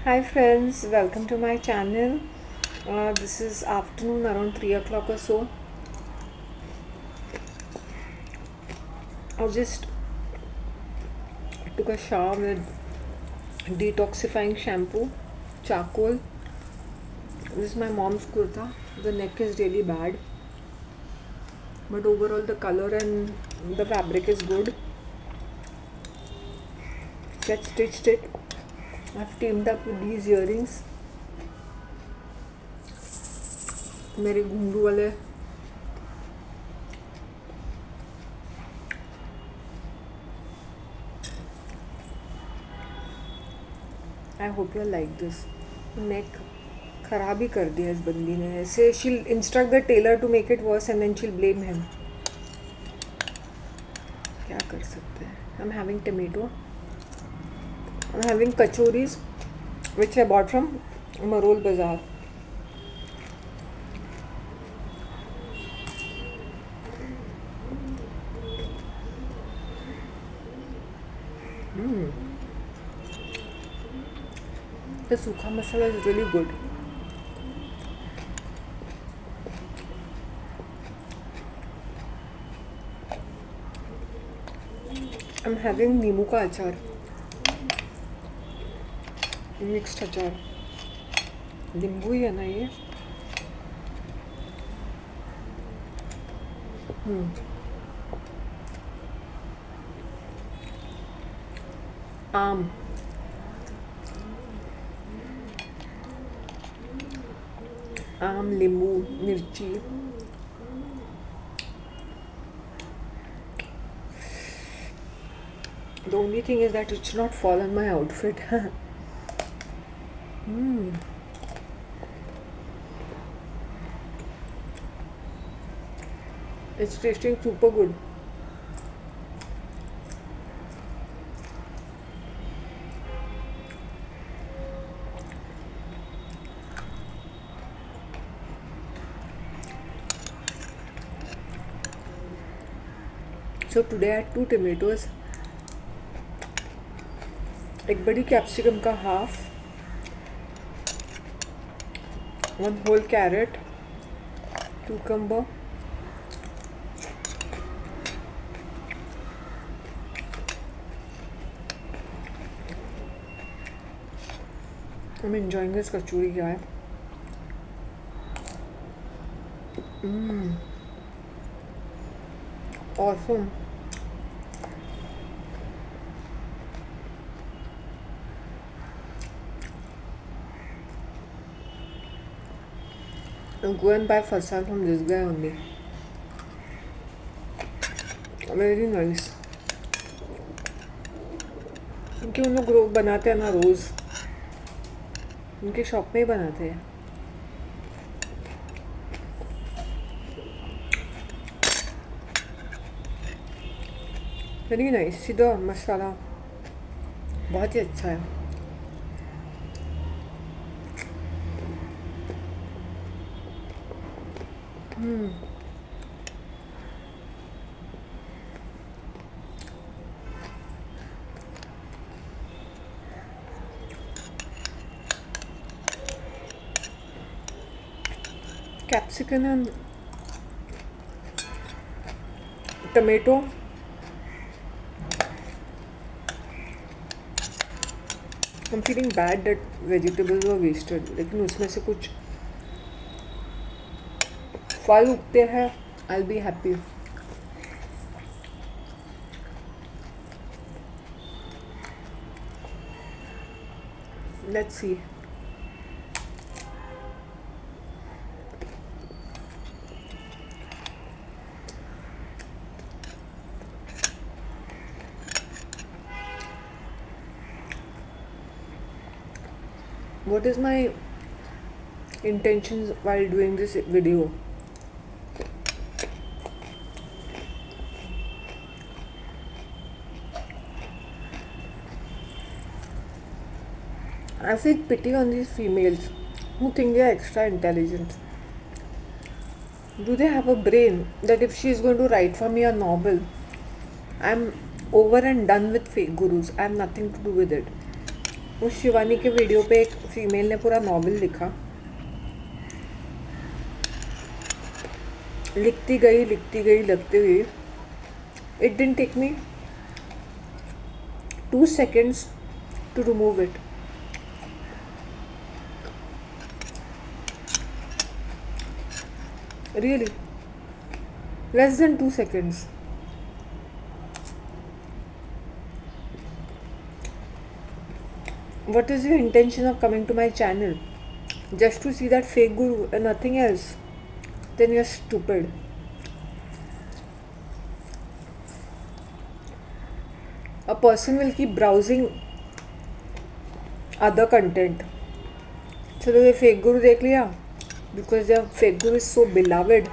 Hi friends, welcome to my channel. This is afternoon around 3 o'clock or so. I just took a shower with detoxifying shampoo, charcoal. This is my mom's kurta. The neck is really bad, but overall the color and the fabric is good. Get stitched it. I've teamed up with these earrings. मेरे घुंघरू वाले I hope you like this neck खराब ही कर दिया इस बंदी ने ऐसे she'll instruct the tailor to make it worse and then she'll blame him क्या कर सकते हैं I am having tomato I am having kachoris which I bought from Marol Bazaar The सूखा masala is really good. I'm having नींबू का अचार, mixed अचार. नींबू ही है ना ये. आम, नींबू, मिर्ची. The only thing is that it should not fall on my outfit. It's tasting super good. So today I had 2 tomatoes, एक बड़ी कैप्सिकम का half, 1 whole carrot, cucumber, I'm enjoying this kachori guy. Awesome. I'm going buy farsal from this guy only. Very nice. क्योंकि उन लोग बनाते हैं ना रोज़, उनके शॉप में ही बनाते हैं. Very nice. सीधा मसाला बहुत ही अच्छा है. Capsicum and tomato. I'm feeling bad that vegetables were wasted, लेकिन उसमें से कुछ फल उगते हैं. I'll be happy. Let's see. What is my intentions while doing this video? I feel pity on these females who think they are extra intelligent. Do they have a brain that if she is going to write for me a novel, I'm over and done with fake gurus. I have nothing to do with it. उस शिवानी के video पे एक female ने पूरा novel लिखा, लिखती गई लिखती गई. It didn't take me 2 seconds to remove it. Really, less than 2 seconds. What is your intention of coming to my channel? Just to see that fake guru and nothing else? Then you're stupid. A person will keep browsing other content. चलो ये fake गुरु देख लिया, because the fake Guru is so beloved.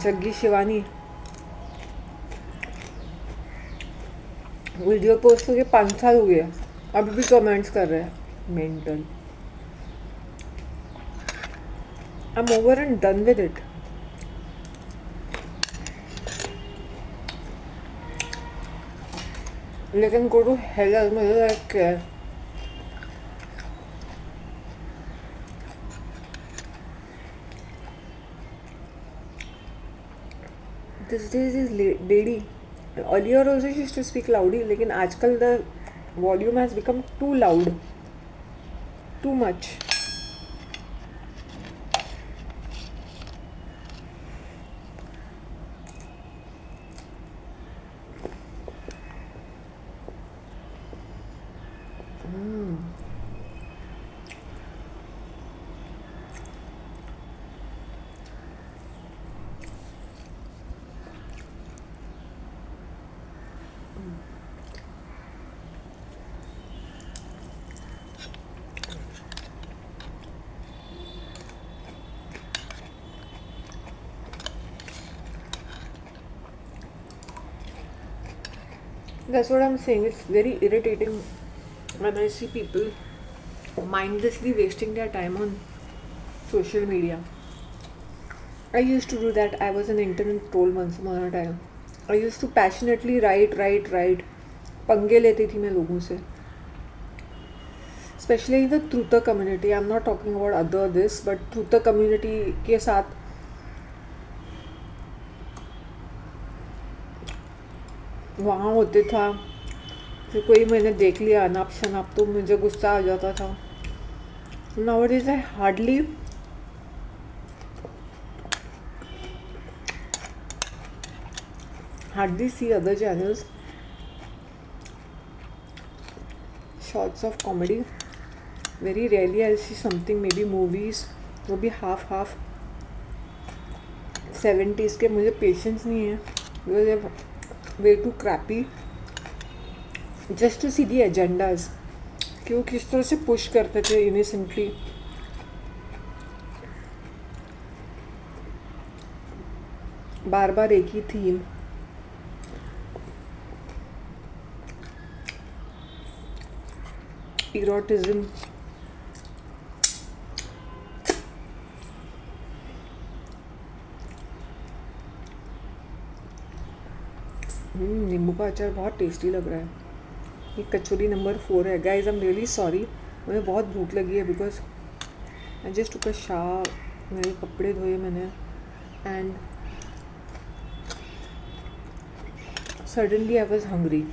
Jaggi Shivani video post करके 5 साल हो गए, अभी भी कमेंट्स कर रहे हैं. Mental. I am over and done with it. लेकिन गो टू हेल, मुझे लाइक क्या है. This days is lady. Earlier also she used to speak loudly, लेकिन आजकल the volume has become too loud, too much. That's what I'm saying. It's very irritating when I see people mindlessly wasting their time on social media. I used to do that. I was an internet troll once upon a time. I used to passionately write. पंगे लेती थी मैं लोगों से. Especially in the Trutha community. I'm not talking about other this, but Trutha community के साथ वहाँ होते था. फिर कोई मैंने देख लिया अनाप शनाप तो मुझे गुस्सा आ जाता था. Nowadays I hardly see other channels. Shorts of comedy. Very rarely I'll see something, maybe movies. वो भी half 70s के. मुझे पेशेंस नहीं है. मुझे way too crappy just to see the agendas कि वो किस तरह से पुश करते थे innocently. बार बार एक ही थीम. erotism. नींबू का अचार बहुत टेस्टी लग रहा है. ये कचौरी नंबर 4 है. Guys I am really sorry, मुझे बहुत भूख लगी है because I just took a shower. मेरे कपड़े धोए मैंने and suddenly I was hungry.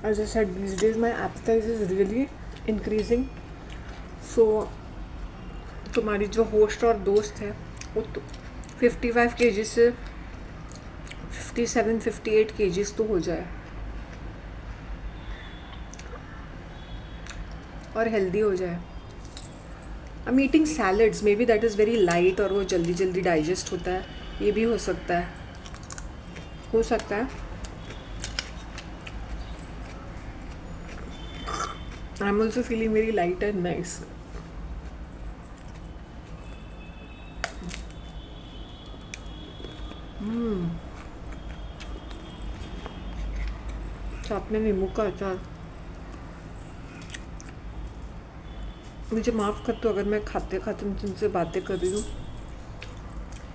As I said, these days my appetite is really increasing. So तुम्हारी जो होस्ट और दोस्त है वो 55 kg से 57-58 kg तो हो जाए और हेल्दी हो जाए. I am eating salads, may be that is very light और वो जल्दी जल्दी डाइजेस्ट होता है. ये भी हो सकता है. I am also feeling very light and nice. साथ में नींबू का अचार. मुझे माफ़ कर दो अगर मैं खाते खाते तुमसे बातें कर रही हूँ.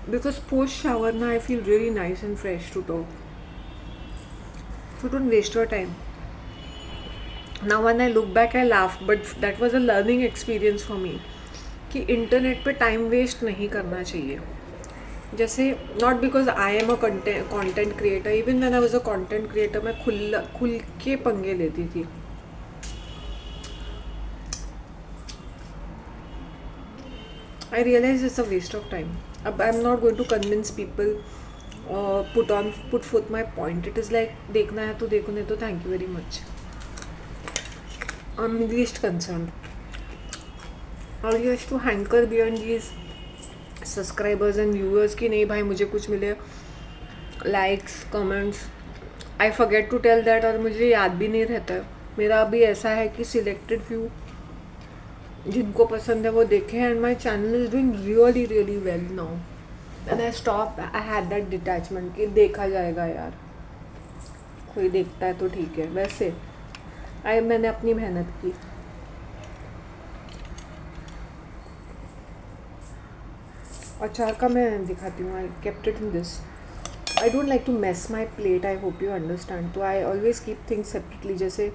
बिकॉज पोस्ट शावर ना I feel really nice and fresh to talk. So don't waste your time. Now when I look back I laugh, but that was a learning experience for me कि internet पे time waste नहीं करना चाहिए. जैसे not because I am a content creator, even when I was a content creator मैं खुल के पंगे लेती थी. I realize it's a waste of time. I'm not going to convince people put forth my point. It is like देखना है तो देखो, नहीं तो thank you very much. I'm least concerned. और ये to hanker behind these subscribers and viewers कि नहीं भाई मुझे कुछ मिले, likes, comments. I forget to tell that और मुझे याद भी नहीं रहता है. मेरा अभी ऐसा है कि selected few जिनको पसंद है वो देखें, and my channel is doing really really well now. And I had that detachment कि देखा जाएगा यार, कोई देखता है तो ठीक है. वैसे मैंने अपनी मेहनत की. अचार का मैं दिखाती हूँ. I kept it in this. I don't like to mess my plate. I hope you understand. तो I always keep things separately. जैसे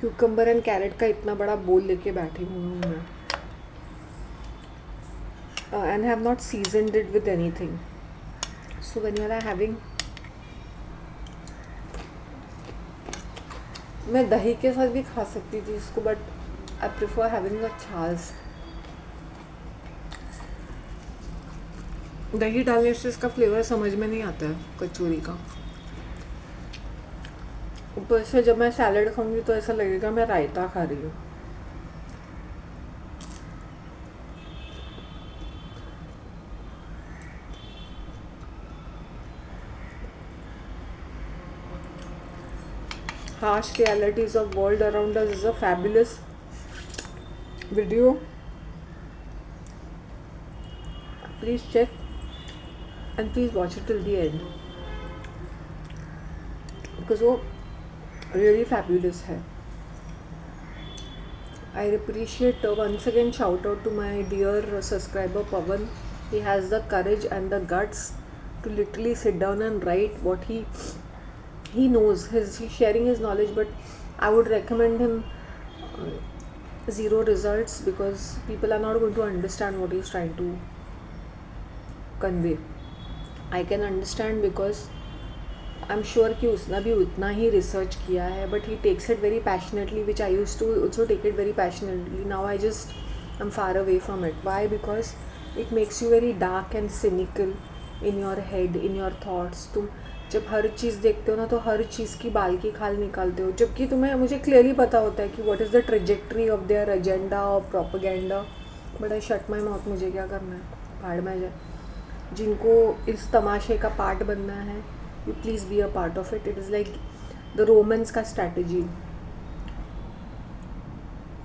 क्यूकम्बर एंड कैरेट का इतना बड़ा बोल लेके बैठी हूँ मैं, and have not seasoned it with anything. So when you are having, मैं दही के साथ भी खा सकती थी इसको, but I prefer having a छाछ. दही डालने से इसका फ्लेवर समझ में नहीं आता है कचौरी का. ऊपर से जब मैं सैलड खाऊंगी तो ऐसा लगेगा मैं रायता खा रही हूँ. Harsh realities of world around us is a fabulous video. Please check and please watch it till the end because वो really fabulous है. I appreciate once again shout out to my dear subscriber Pawan. He has the courage and the guts to literally sit down and write what he knows. He's sharing his knowledge, but I would recommend him zero results because people are not going to understand what he's trying to convey. I can understand because I'm sure कि उसने भी उतना ही research किया है, but he takes it very passionately, which I used to also take it very passionately. Now I just am far away from it. Why? Because it makes you very dark and cynical in your head, in your thoughts. तुम जब हर चीज़ देखते हो ना तो हर चीज़ की बाल की खाल निकालते हो, जबकि तुम्हें मुझे क्लियरली पता होता है कि what is the trajectory of their agenda और propaganda. But I shut my mouth. मुझे क्या करना है, भाड़ में जाए. जिनको इस तमाशे का पार्ट बनना है, you please be a part of it. It is like the Romans का strategy,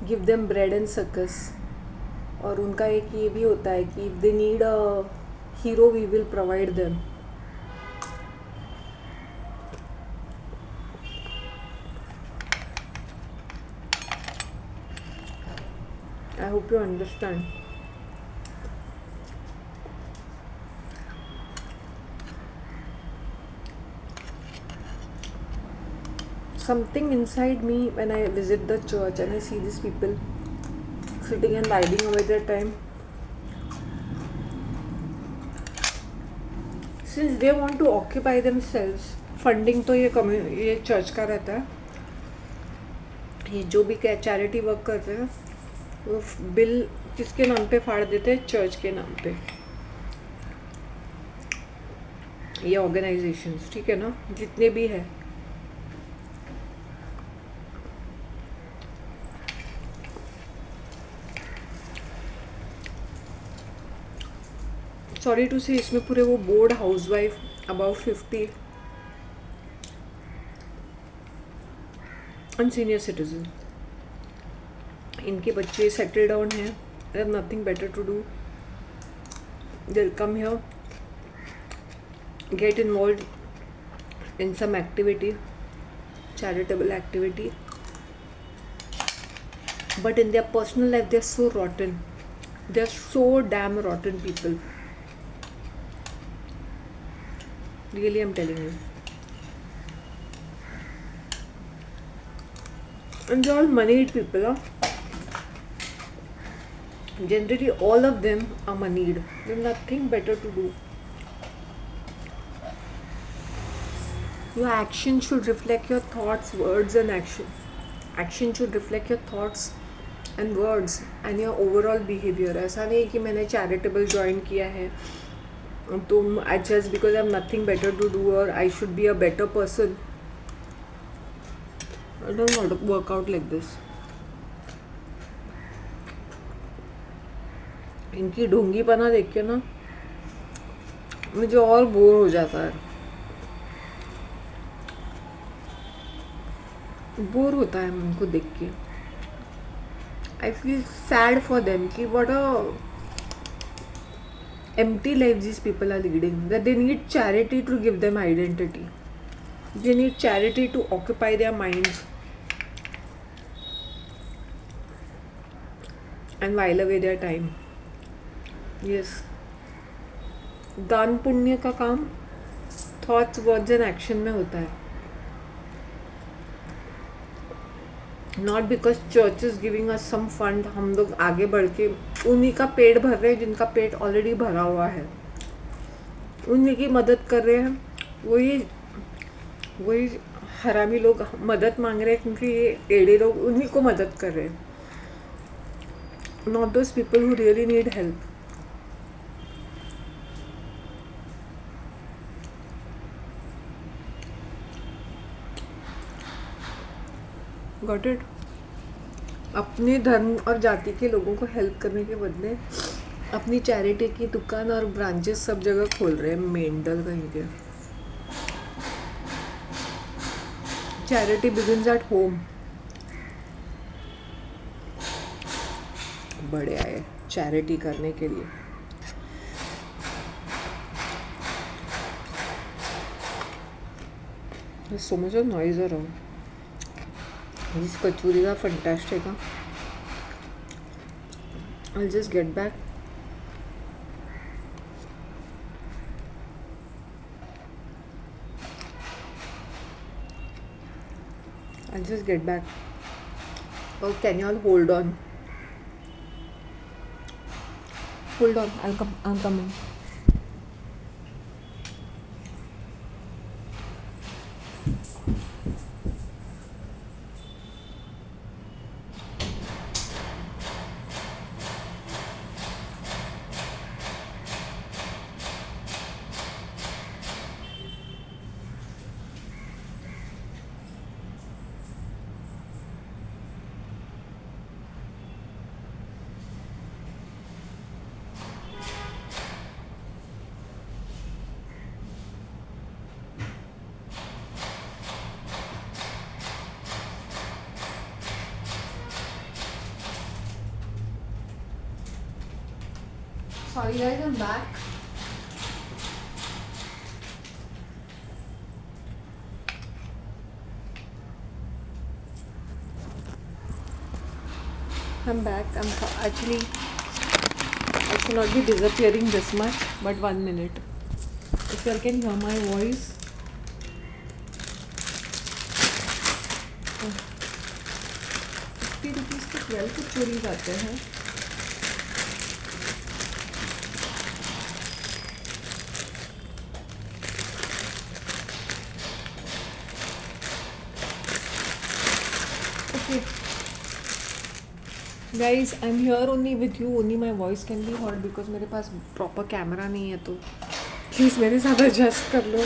give them bread and circus. और उनका एक ये भी होता है कि if they need a hero we will provide them. I hope you understand. Something inside me when I visit the church and I see these people sitting and idling away their time, since they want to occupy themselves. Funding तो ये church का रहता है. ये जो भी charity work कर रहे हैं वो बिल किसके नाम पे फाड़ देते हैं, चर्च के नाम पे. ये ऑर्गेनाइजेशंस, ठीक है ना, जितने भी है. सॉरी टू से इसमें पूरे वो bored housewife about 50 and senior citizen, इनके बच्चे सेटल डाउन हैं, they have nothing better to do. They come here, get involve in some activity, charitable activity, but in their personal life they're so rotten. They're so damn rotten people. Really, I'm telling you. And they're all moneyed people, huh? Generally, all of them are moneyed. They have nothing better to do. Your action should reflect your thoughts, words, and action. Action should reflect your thoughts and words and your overall behavior. ऐसा नहीं कि मैंने charitable join किया है तो I just because I have nothing better to do or I should be a better person. It does not work out like this. इनकी ढोंगीपना देख के ना मुझे और बोर हो जाता है. बोर होता है उनको देख के. I feel sad for them कि what a empty life these people are leading, that they need charity to give them identity. They need charity to occupy their minds and while away their time. Yes. दान पुण्य का काम thoughts words and action में होता है. Not because church is giving us some fund हम लोग आगे बढ़ के उन्हीं का पेट भर रहे हैं जिनका पेट ऑलरेडी भरा हुआ है. उन्हीं की मदद कर रहे हैं. वही हरामी लोग मदद मांग रहे हैं क्योंकि ये एड़े लोग उन्हीं को मदद कर रहे हैं. Not those people who really need help. Got it. अपने धर्म और जाति के लोगों को हेल्प करने के बदले अपनी चैरिटी की दुकान और ब्रांचेस सब जगह खोल रहे हैं. मेंटल कहीं के. Charity begins at home. बड़े आए चैरिटी करने के लिए. so much of noise around. This kachuri are fantastic. Huh? I'll just get back. Oh, can you all hold on? Hold on, I'm coming. Sorry guys, I'm back. Actually, I should not be disappearing this much, but 1 minute. If you all can hear my voice. 50 rupees के 12 कचौरीज आते हैं. Guys, I'm here only with you. Only my voice can be heard because मेरे पास proper camera नहीं है. तो please मेरे साथ adjust कर लो.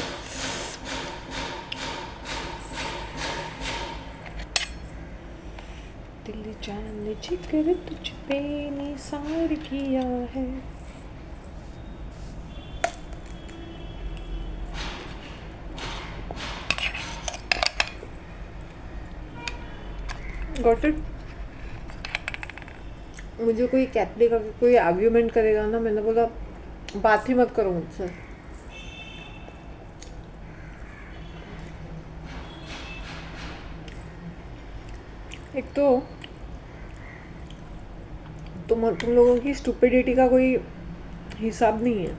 दिल जान जिगर तुझ पे निसार किया है. Got it? मुझे कोई कैथलिक अगर कोई आर्ग्यूमेंट करेगा ना, मैंने बोला बात ही मत करो मुझसे. एक तो तुम लोगों की स्टुपिडिटी का कोई हिसाब नहीं है.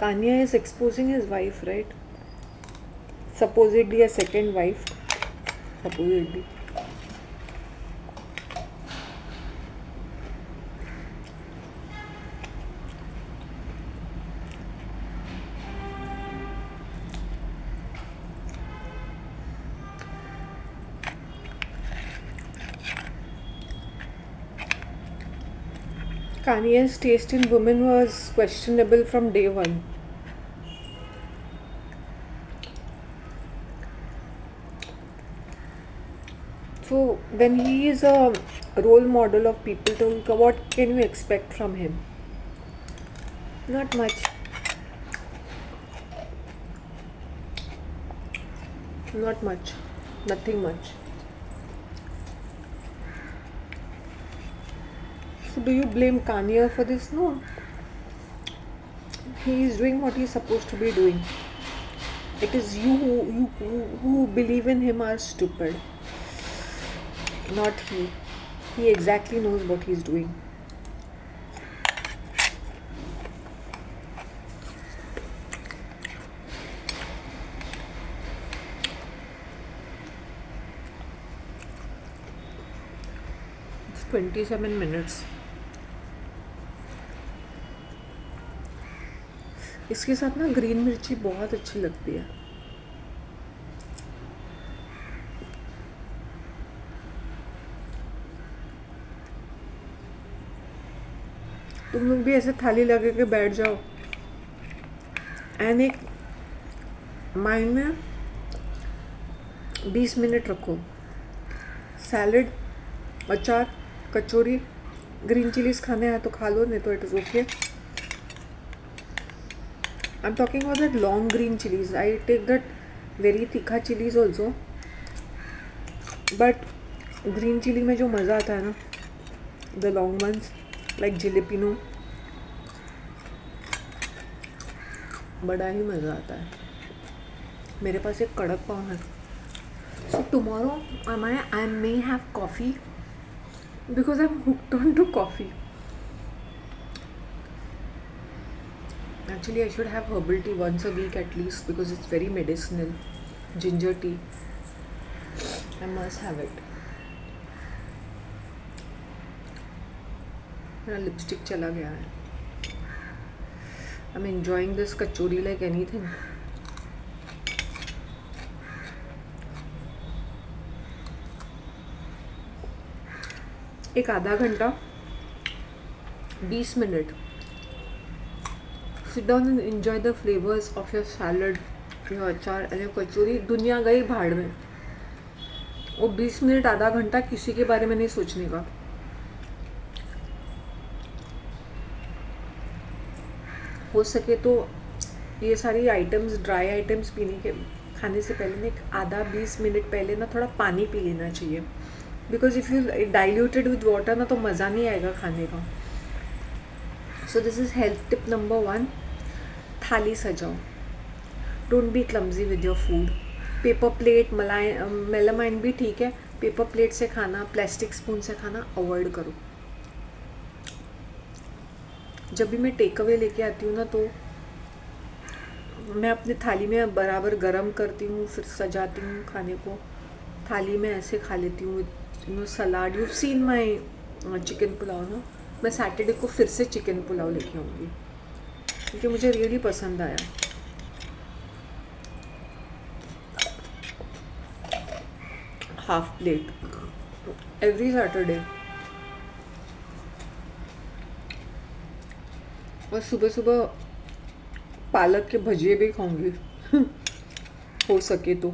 Kanye is exposing his wife, right? Supposedly a second wife. Supposedly. Kanye's taste in women was questionable from day one. So when he is a role model of people, to what can you expect from him? Not much. Not much. Nothing much. So do you blame Kanye for this? No. He is doing what he is supposed to be doing. It is who believe in him are stupid. Not he. He exactly knows what he's doing. It's 27 minutes. इसके साथ ना green मिर्ची बहुत अच्छी लगती है. तुम लोग भी ऐसे थाली लगे के बैठ जाओ एंड एक माइंड में 20 मिनट रखो. सैलड, अचार, कचौरी, ग्रीन चिलीज खाने हैं तो खा लो, नहीं तो it is okay. I'm talking about that long green chilies. I take that very tikha chilies also. But green chili में जो मज़ा आता है ना, the long ones like jalapeno, बड़ा ही मज़ा आता है. मेरे पास एक कड़क पाव है. So tomorrow I may have coffee because I'm hooked on to coffee. Actually, I should have herbal tea once a week at least because it's very medicinal. Ginger tea. I must have it. मेरा lipstick चला गया है. I'm enjoying this kachori like anything. एक आधा घंटा 20 minute sit down and enjoy the flavors of your salad, your अचार and your कचौरी. दुनिया गई भाड़ में. वो 20 मिनट आधा घंटा किसी के बारे में नहीं सोचने का. हो सके तो ये सारी आइटम्स, ड्राई आइटम्स पीने के खाने से पहले ना एक आधा 20 मिनट पहले ना थोड़ा पानी पी लेना चाहिए. Because if you diluted with water ना तो मज़ा नहीं आएगा खाने का. So this is health tip number 1. थाली सजाओ. Don't be clumsy with your food. Paper plate, melamine भी ठीक है. पेपर प्लेट से खाना, प्लास्टिक स्पून से खाना अवॉइड करो. जब भी मैं टेक अवे लेके आती हूँ ना तो मैं अपनी थाली में बराबर गरम करती हूँ, फिर सजाती हूँ खाने को. थाली में ऐसे खा लेती हूँ. Salad. You seen my chicken pulao ना. मैं सैटरडे को फिर से चिकन पुलाव लेके आऊँगी क्योंकि मुझे रियली पसंद आया. Half plate every Saturday. और सुबह सुबह पालक के भजिए भी खाऊंगी हो सके तो.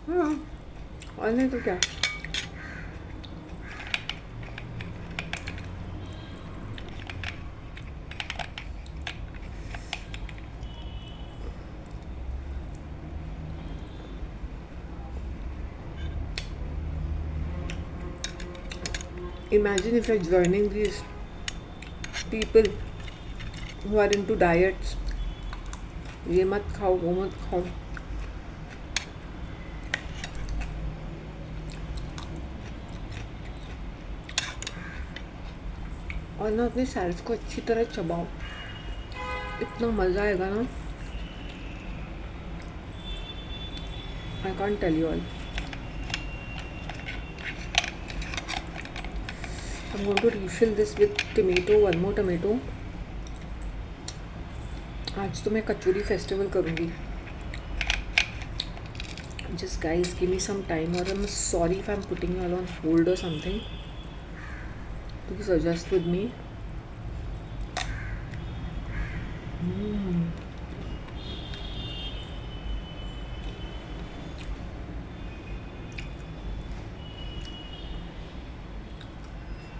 हाँ, और नहीं तो क्या. Imagine if you're joining these people who are into diets. ये मत खाओ, वो मत खाओ. और ना अपने सैलड्स को अच्छी तरह चबाओ. इतना मज़ा आएगा ना, I can't tell you all. I am going to refill this with tomato, one more tomato. आज तो मैं कचौरी फेस्टिवल करूँगी। Just guys, give me some time, or I'm sorry if I'm putting you all on hold or something. Please adjust with me.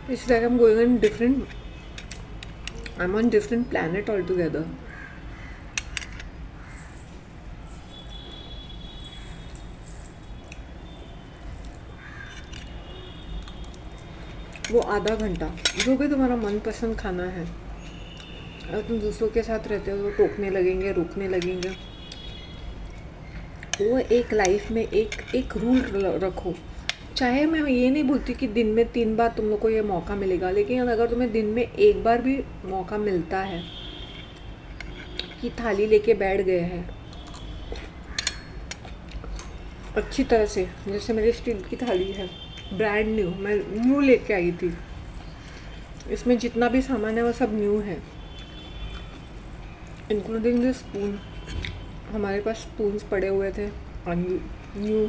It's like I'm going on different. I'm on different planet altogether. वो आधा घंटा जो भी तुम्हारा मनपसंद खाना है, अगर तुम दूसरों के साथ रहते हो तो टोकने लगेंगे, रोकने लगेंगे। वो एक लाइफ में एक रूल रखो। चाहे मैं ये नहीं बोलती कि दिन में 3 बार तुम लोग को ये मौका मिलेगा, लेकिन अगर तुम्हें दिन में एक बार भी मौका मिलता है कि थाली लेके बैठ गए हैं अच्छी तरह से, जैसे मेरी स्टील की थाली है, ब्रांड न्यू, मैं न्यू लेके आई थी, इसमें जितना भी सामान है वो सब न्यू है, इंक्लूडिंग द स्पून। हमारे पास स्पून्स पड़े हुए थे न्यू,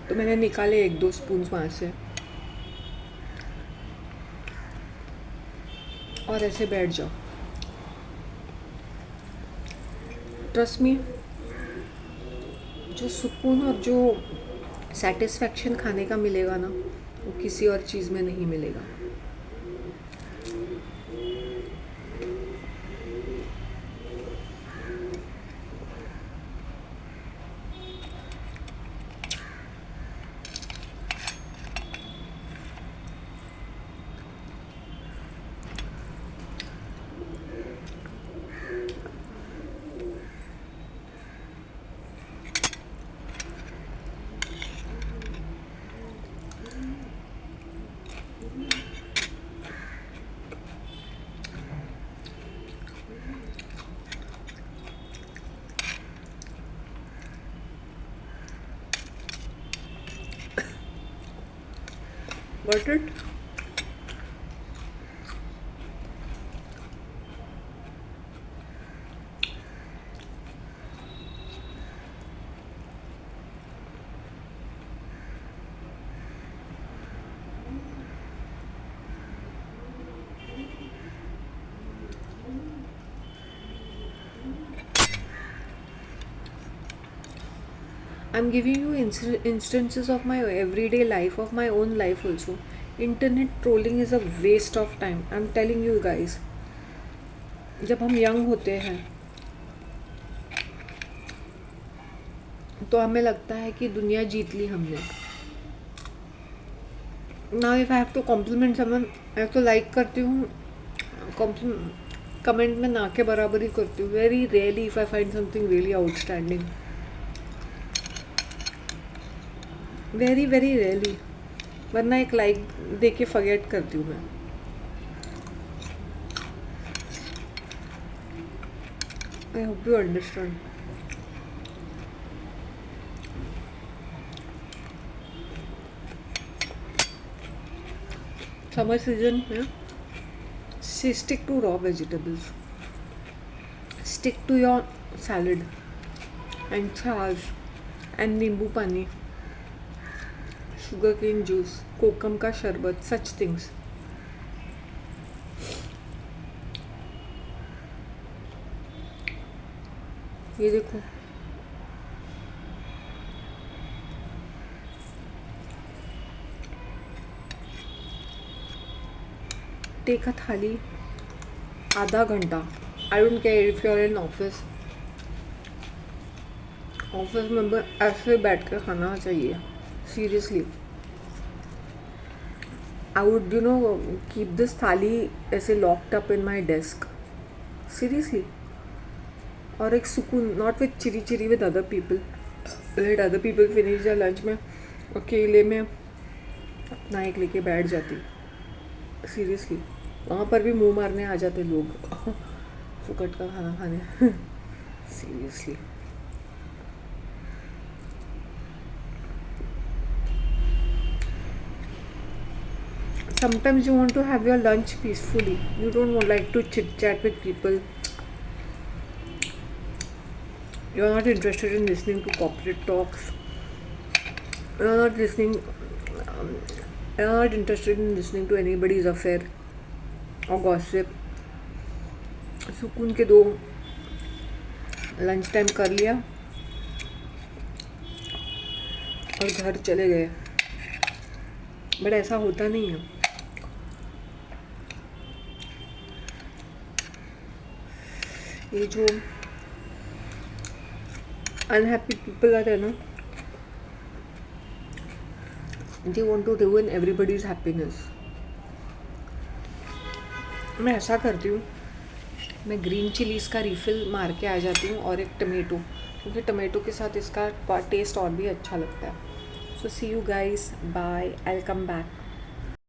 तो मैंने निकाले 1-2 स्पून्स वहाँ से और ऐसे बैठ जाओ। ट्रस्ट मी, जो सुकून और जो सेटिस्फैक्शन खाने का मिलेगा ना, वो किसी और चीज़ में नहीं मिलेगा। Got it? I'm giving you instances of my everyday life, of my own life also. Internet trolling is a waste of time. I'm telling you guys. जब हम यंग होते हैं तो हमें लगता है कि दुनिया जीत ली हमने। Now if I have to compliment someone, मैं तो लाइक करती हूँ, कमेंट में ना के बराबर ही करती हूँ। Very rarely if I find something really outstanding, very very rarely, वरना एक लाइक दे के फॉरगेट करती हूँ मैं। आई hope you understand. Summer season में stick to raw vegetables, stick to your salad and छाछ and नींबू पानी, शुगर केन जूस, कोकम का शरबत, such things. ये देखो, टेक अ थाली, आधा घंटा, I don't care if you are in office में ऐसे बैठ कर खाना चाहिए, seriously. I would keep this thali ऐसे locked up in my desk, seriously. और एक सुकून, not with cheery with other people, let other people finish the lunch में, अकेले में अपना एक लेके बैठ जाती, सीरियसली। वहाँ पर भी मुंह मारने आ जाते लोग फुकट का खाना खाने seriously. Sometimes you want to have your lunch peacefully. You don't like to chit chat with people. You're not interested in listening to corporate talks. You're not listening. Um, you're not interested in listening to anybody's affair or gossip. सुकून के दो lunch time कर लिया और घर चले गए. But ऐसा होता नहीं है. ये जो अनहैप्पी पीपल आते हैं ना, they want to ruin everybody's happiness. मैं ऐसा करती हूँ, मैं ग्रीन चिलीज़ का रिफ़िल मार के आ जाती हूँ और एक टमेटो, क्योंकि टमेटो के साथ इसका टेस्ट और भी अच्छा लगता है. So see you guys, bye, I will come back.